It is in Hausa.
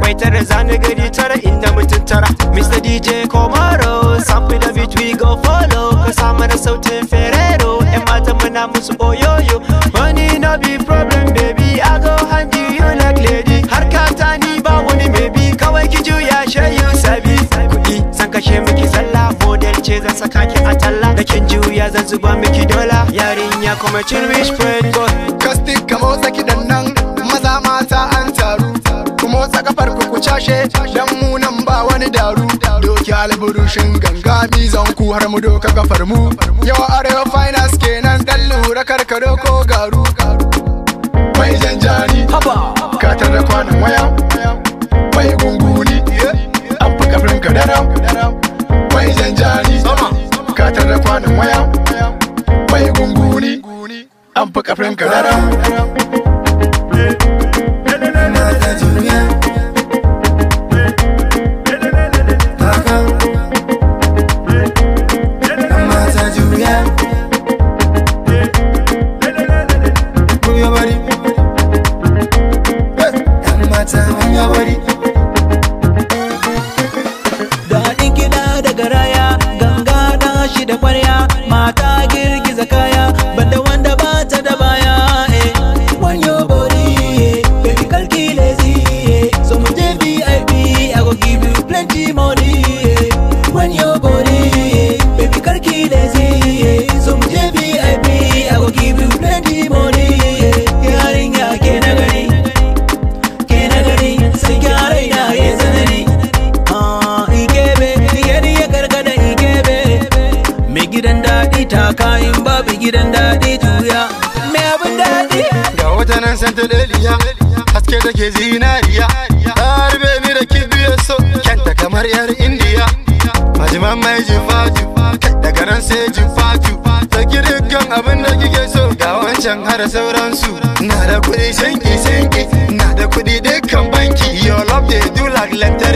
Akwai tara zane gari tara inda mutum tara. Mr. DJ Komaro, sample da beat we go follow. Ka sa mana sautin Ferrero, yan mata muna musu oyoyo. Money no be problem baby, I go handle you like lady. Harkata ni ba wani maybe, kawai ki juya shey you sabi. Kuɗi zan kashe miki zalla, model ce zan saka ki a talla. Da kin juya zan zuba miki dola, yarinya kuma cin rich spread boy. Kastik ka motsa kiɗan nan, maza mata an taru. Ku motsa kafar ku cashe, dan mu nan ba wani daru. Doki alburushin ganga bizan ku har mu doka kafar mu. Yau arewa finance kenan dan lura karkaro ko garu. Mai janjani, ka tarda kwanan waya. Mai gunguni, an fi kafin ka daram. Mai janjani, ka tarda kwanan waya. Mai gunguni, an fi kafin ka daram. Daɗin kiɗa da garaya, ganga da shi da kwarya, mata girgiza kaya, banda wanda ba ta da baya. When your body, baby kalki lazy, so mu je VIP, I go give you plenty money. When your body, baby kalki lazy, so mu je VIP, I go give you plenty money. Yarinya ke na gari, sai gyara ina ya zanani. Gidan daɗi taka in babu gidan daɗi juya me abin daɗi. Ga wata nan santa leliya, haske da ke zinariya. Harbe ni da kibiyar so, kyanta kamar yar indiya. Majiman mai jifatu, daga nan sai jifatu. Saki dukkan abin da kike so, ga wancan har sauransu. Na da kuɗi shanki, na da kuɗi dukkan banki. Your love they do like lenta.